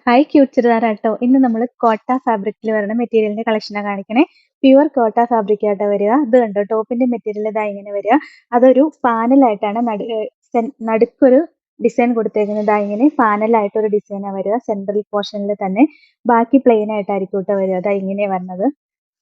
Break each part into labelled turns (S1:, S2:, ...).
S1: Hi cute ചുരിദാറാട്ടോ. ഇന്ന് നമ്മൾ കോട്ട ഫാബ്രിക്കിൽ വരുന്ന മെറ്റീരിയലിന്റെ കളക്ഷനാണ് കാണിക്കണേ. പ്യുവർ കോട്ട ഫാബ്രിക് ആയിട്ടാ വരിക. ഇത് കണ്ടോ, ടോപ്പിന്റെ മെറ്റീരിയൽ ഇതാ ഇങ്ങനെ വരിക. അതൊരു പാനലായിട്ടാണ് നടുക്കൊരു ഡിസൈൻ കൊടുത്തേക്കുന്നത്. ഇതാ ഇങ്ങനെ പാനലായിട്ട് ഒരു ഡിസൈനാണ് വരിക. സെൻട്രൽ പോർഷനിൽ തന്നെ ബാക്കി പ്ലെയിൻ ആയിട്ടായിരിക്കും കേട്ടോ വരിക. അതാ ഇങ്ങനെ വരുന്നത്.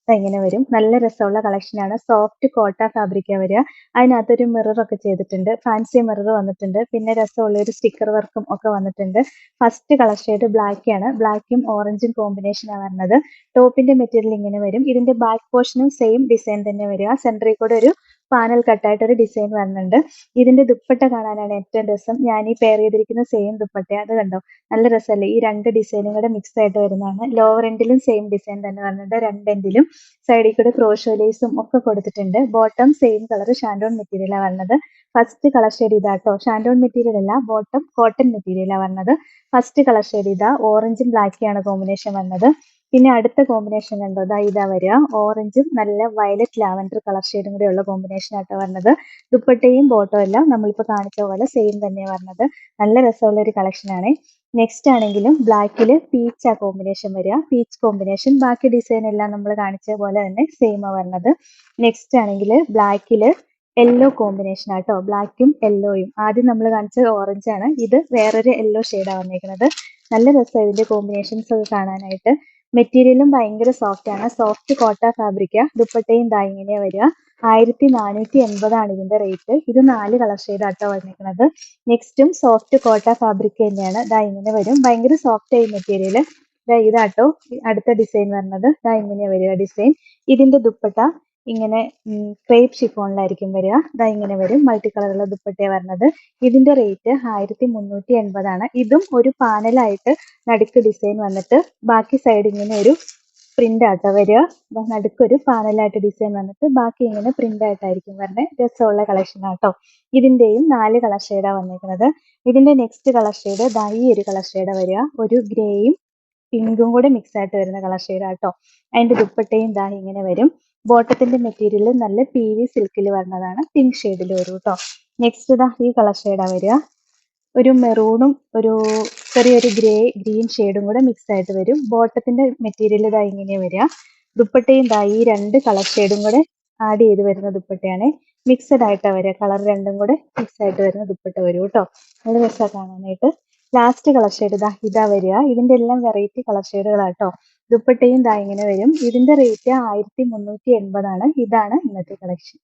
S1: ഇങ്ങനെ വരും. നല്ല രസമുള്ള കളക്ഷനാണ്. സോഫ്റ്റ് കോട്ട ഫാബ്രിക്കാ വരിക. അതിനകത്തൊരു മിറർ ഒക്കെ ചെയ്തിട്ടുണ്ട്. ഫാൻസി മിറർ വന്നിട്ടുണ്ട്. പിന്നെ രസമുള്ള ഒരു സ്റ്റിക്കർ വർക്കും ഒക്കെ വന്നിട്ടുണ്ട്. ഫസ്റ്റ് കളർ ഷെയ്ഡ് ബ്ലാക്ക് ആണ്. ബ്ലാക്കും ഓറഞ്ചും കോമ്പിനേഷനാണ് വരുന്നത്. ടോപ്പിന്റെ മെറ്റീരിയൽ ഇങ്ങനെ വരും. ഇതിന്റെ ബാക്ക് പോർഷനും സെയിം ഡിസൈൻ തന്നെ വരിക. സെന്ററിൽ കൂടെ ഒരു പാനൽ കട്ടായിട്ട് ഒരു ഡിസൈൻ വരുന്നുണ്ട്. ഇതിന്റെ ദുപ്പട്ട കാണാനാണ് ഏറ്റവും രസം. ഞാൻ ഈ പെയർ ചെയ്തിരിക്കുന്ന സെയിം ദുപ്പട്ട. അത് കണ്ടോ, നല്ല രസമല്ലേ? ഈ രണ്ട് ഡിസൈനും കൂടെ മിക്സ് ആയിട്ട് വരുന്നതാണ്. ലോവർ എൻഡിലും സെയിം ഡിസൈൻ തന്നെ വരുന്നുണ്ട്. രണ്ട് എൻഡിലും സൈഡിൽ കൂടെ ക്രോഷോ ലേസും ഒക്കെ കൊടുത്തിട്ടുണ്ട്. ബോട്ടം സെയിം കളർ ഷാൻഡോൺ മെറ്റീരിയലാണ് വരുന്നത്. ഫസ്റ്റ് കളർ ഷെയ്ഡ് ഇതാട്ടോ. ഷാൻഡോൺ മെറ്റീരിയൽ അല്ല, ബോട്ടം കോട്ടൺ മെറ്റീരിയലാണ് വരുന്നത്. ഫസ്റ്റ് കളർ ഷെയ്ഡ് ഇതാ. ഓറഞ്ചും ബ്ലാക്കിയാണ് കോമ്പിനേഷൻ വന്നത്. പിന്നെ അടുത്ത കോമ്പിനേഷൻ കണ്ടോ, ഇതാ വരിക. ഓറഞ്ചും നല്ല വയലറ്റ് ലാവൻഡർ കളർ ഷെയ്ഡും കൂടെ ഉള്ള കോമ്പിനേഷൻ ആട്ടോ വരുന്നത്. ദുപ്പട്ടയും ബോട്ടവും എല്ലാം നമ്മളിപ്പോൾ കാണിച്ച പോലെ സെയിം തന്നെയാണ് വരുന്നത്. നല്ല രസമുള്ള ഒരു കളക്ഷൻ ആണ്. നെക്സ്റ്റ് ആണെങ്കിലും ബ്ലാക്കിൽ പീച്ച് ആ കോമ്പിനേഷൻ വരിക. പീച്ച് കോമ്പിനേഷൻ ബാക്കി ഡിസൈൻ എല്ലാം നമ്മൾ കാണിച്ച പോലെ തന്നെ സെയിം ആ വരുന്നത്. നെക്സ്റ്റ് ആണെങ്കിൽ ബ്ലാക്കിൽ യെല്ലോ കോമ്പിനേഷൻ ആട്ടോ. ബ്ലാക്കും യെല്ലോയും. ആദ്യം നമ്മൾ കാണിച്ചത് ഓറഞ്ച് ആണ്. ഇത് വേറൊരു യെല്ലോ ഷെയ്ഡാണ് വന്നേക്കുന്നത്. നല്ല രസം ഇതിന്റെ കോമ്പിനേഷൻസ് ഒക്കെ കാണാനായിട്ട്. മെറ്റീരിയലും ഭയങ്കര സോഫ്റ്റ് ആണ്. സോഫ്റ്റ് കോട്ട ഫാബ്രിക്കാ. ദുപ്പട്ടയും ദാ ഇങ്ങനെയാ വരിക. 1480 ഇതിന്റെ റേറ്റ്. ഇത് 4 കളർ ഷെയ്ഡ് ആട്ടോ വന്നിരിക്കുന്നത്. നെക്സ്റ്റും സോഫ്റ്റ് കോട്ട ഫാബ്രിക് തന്നെയാണ്. ദാ ഇങ്ങനെ വരും. ഭയങ്കര സോഫ്റ്റ് ആയി മെറ്റീരിയൽ. ഇതാട്ടോ അടുത്ത ഡിസൈൻ വരുന്നത്. ദാ ഇങ്ങനെയാ വരിക ഡിസൈൻ. ഇതിന്റെ ദുപ്പട്ട ഇങ്ങനെ ക്രേപ്പ് ഷിഫോണിലായിരിക്കും വരിക. ദാ ഇങ്ങനെ വരും. മൾട്ടി കളറുള്ള ദുപ്പട്ടയാണ് വരുന്നത്. ഇതിന്റെ റേറ്റ് 1380 ആണ്. ഇതും ഒരു പാനലായിട്ട് നടുക്ക് ഡിസൈൻ വന്നിട്ട് ബാക്കി സൈഡ് ഇങ്ങനെ ഒരു പ്രിന്റ് ആട്ടോ വരിക. നടുക്കൊരു പാനലായിട്ട് ഡിസൈൻ വന്നിട്ട് ബാക്കി ഇങ്ങനെ പ്രിന്റ് ആയിട്ടായിരിക്കും വരുന്നത്. രസമുള്ള കളക്ഷൻ ആട്ടോ. ഇതിന്റെയും 4 കളർ ഷെയ്ഡാണ് വന്നിരിക്കുന്നത്. ഇതിന്റെ നെക്സ്റ്റ് കളർ ഷെയ്ഡ് ദാ ഈ ഒരു കളർ ഷെയ്ഡാണ് വരിക. ഒരു ഗ്രേയും പിങ്കും കൂടെ മിക്സ് ആയിട്ട് വരുന്ന കളർ ഷെയ്ഡ് ആട്ടോ. അതിന്റെ ദുപ്പട്ടയും ദാ ഇങ്ങനെ വരും. ബോട്ടത്തിന്റെ മെറ്റീരിയൽ നല്ല PV സിൽക്കിൽ വരുന്നതാണ്. പിങ്ക് ഷെയ്ഡിൽ വരും കേട്ടോ. നെക്സ്റ്റ് ദാ ഈ കളർ ഷെയ്ഡാണ് വരിക. ഒരു മെറൂണും ഒരു ചെറിയൊരു ഗ്രീൻ ഷെയ്ഡും കൂടെ മിക്സ് ആയിട്ട് വരും. ബോട്ടത്തിന്റെ മെറ്റീരിയൽ ഇതാ ഇങ്ങനെ വരിക. ദുപ്പട്ടയും ദാ ഈ രണ്ട് കളർ ഷെയ്ഡും കൂടെ ആഡ് ചെയ്ത് വരുന്ന ദുപ്പട്ടയാണ്. മിക്സഡ് ആയിട്ടാണ് വരിക. കളർ രണ്ടും കൂടെ മിക്സ് ആയിട്ട് വരുന്ന ദുപ്പട്ട വരും കേട്ടോ. നല്ല രസമാണ് കാണാനായിട്ട്. ലാസ്റ്റ് കളർ ഷെയ്ഡ് ഇതാ വരിക. ഇതിന്റെ എല്ലാം വെറൈറ്റി കളർ ഷെയ്ഡുകളാട്ടോ. ദുപ്പട്ടയും ദാ ഇങ്ങനെ വരും. ഇതിന്റെ റേറ്റ് 1380 ആണ്. ഇതാണ് ഇന്നത്തെ കളക്ഷൻ.